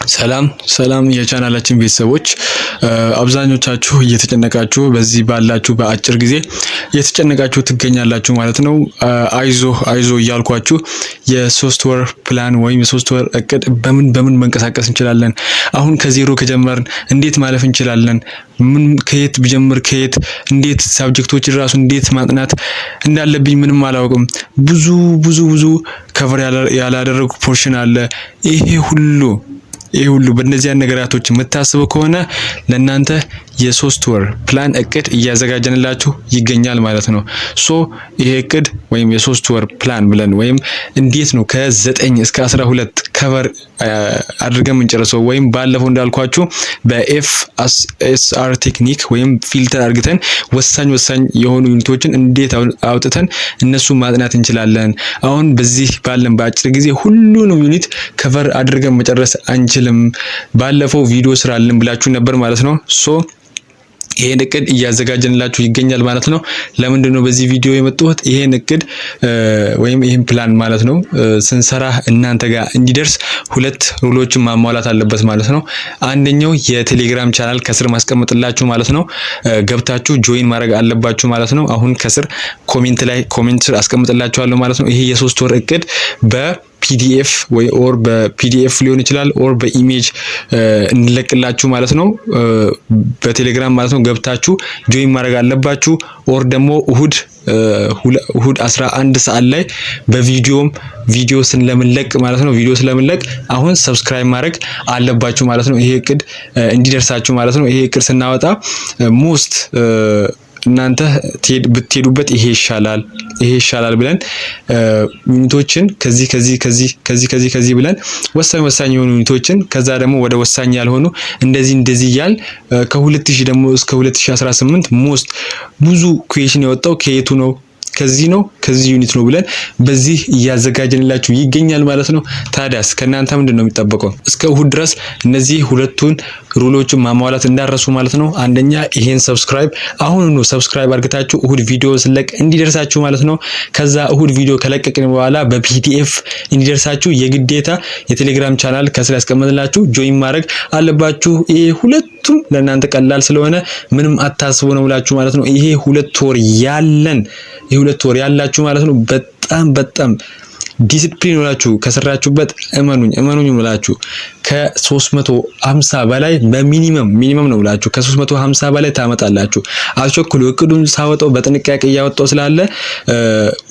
ሰላም የቻናላችን ቤተሰቦች አብዛኞቻችሁ እየተጨነቃችሁ በዚህ ባላችሁ በአጭር ጊዜ እየተጨነቃችሁ ትገኛላችሁ ማለት ነው። አይዞ እያልኳችሁ የሶስት ወር ፕላን ወይም የሶስት ወር እቅድ በምን መንቀሳቀስ እንችላለን፣ አሁን ከዜሮ ከጀመርን እንዴት ማለፍ እንችላለን፣ ከየት ብጀምር ከየት እንዴት ሳብጀክቶችን ራሱ እንዴት ማጥናት እንዳለብኝ ምንም አላውቅም። ብዙ ከቨር ያላደረጉ ፖርሽን አለ። ይሄ ሁሉ በእነዚህ ነገራቶች የምታስቡ ከሆነ ለእናንተ የሶስት ወር ፕላን እቅድ እያዘጋጀንላችሁ ይገኛል ማለት ነው። ይሄ እቅድ ወይም የሶስት ወር ፕላን ብለን ወይም እንዴት ነው ከ9 እስከ 12 ከቨር አድርገን የምንጨርሰው ወይም ባለፈው እንዳልኳችሁ በኤፍኤስአር ቴክኒክ ወይም ፊልተር አድርገን ወሳኝ የሆኑ ዩኒቶችን እንዴት አውጥተን እነሱ ማጥናት እንችላለን። አሁን በዚህ ባለን በአጭር ጊዜ ሁሉንም ዩኒት ከቨር አድርገን መጨረስ አንችልም። ባለፈው ቪዲዮ ስራልን ብላችሁ ነበር ማለት ነው። ይሄን እቅድ እያዘጋጀንላችሁ ይገኛል ማለት ነው። ለምንድን ነው በዚህ ቪዲዮ የመጣሁት? ይሄን እቅድ ወይም ይሄን ፕላን ማለት ነው ስንሰራ እናንተ ጋር እንዲደርስ ሁለት ሩሎችን ማሟላት አለበት ማለት ነው። አንደኛው የቴሌግራም ቻናል ከስር ማስቀመጥላችሁ ማለት ነው፣ ገብታችሁ ጆይን ማድረግ አለባችሁ ማለት ነው። አሁን ከስር ኮሜንት አስቀምጥላችኋለሁ ማለት ነው። ይሄ የሶስት ወር እቅድ በፒዲኤፍ ወይ ኦር በፒዲኤፍ ሊሆን ይችላል ኦር በኢሜጅ እንለቅላችሁ ማለት ነው፣ በቴሌግራም ማለት ነው። ገብታችሁ ጆይን ማድረግ አለባችሁ። ኦር ደግሞ እሁድ 11 ሰዓት ላይ ቪዲዮ ስለምንለቅ ማለት ነው። ቪዲዮ ስለምንለቅ አሁን ሰብስክራይብ ማድረግ አለባችሁ ማለት ነው። ይሄ እቅድ እንዲደርሳችሁ ማለት ነው። ይሄ እቅድ ስናወጣ ሞስት እናንተ ብትሄዱበት ይሄ ይሻላል ብለን ዩኒቶችን ከዚህ ብለን ወሳኝ የሆኑ ዩኒቶችን ከዛ ደግሞ ወደ ወሳኝ ያልሆኑ እንደዚህ ያል ከ2000 ደግሞ እስከ 2018 ሞስት ብዙ ኩዌሽን የወጣው ከየቱ ነው ከዚህ ዩኒት ነው ብለን በዚህ እያዘጋጀንላችሁ ይገኛል ማለት ነው። ታዲያስ ከናንተ ምንድነው የሚጠበቀው? እስከ እሁድ ድረስ እነዚህ ሁለቱን ሩሎችን ማሟላት እንዳረሱ ማለት ነው። አንደኛ ይሄን አሁን ሰብስክራይብ አድርጋችሁ እሁድ ቪዲዮ ስለቅ እንዲደርሳችሁ ማለት ነው። ከዛ እሁድ ቪዲዮ ከለቀቅን በኋላ በፒዲኤፍ እንዲደርሳችሁ የግዴታ የቴሌግራም ቻናል ከስር ያስቀምጥላችሁ ጆይን ማድረግ አለባችሁ። ይሄ ሁለቱም ለእናንተ ቀላል ስለሆነ ምንም አታስቡ ነው ብላችሁ ማለት ነው። ይሄ ሁለት ወር ያላችሁ ማለት ነው በጣም ዲሲፕሊን ሆናችሁ ከሰራችሁበት እመኑኝ ብላችሁ ከ350 በላይ በሚኒመም ነው ብላችሁ ከ350 በላይ ታመጣላችሁ። አትቸኩሉ። እቅዱን ሳወጣው በጥንቃቄ እያወጣው ስላለ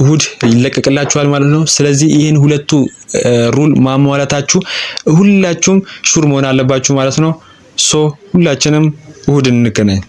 እሁድ ይለቀቅላችኋል ማለት ነው። ስለዚህ ይሄን ሁለቱ ሩል ማሟላታችሁ ሁላችሁም ሹር መሆን አለባችሁ ማለት ነው። ሁላችንም እሁድ እንገናኝ።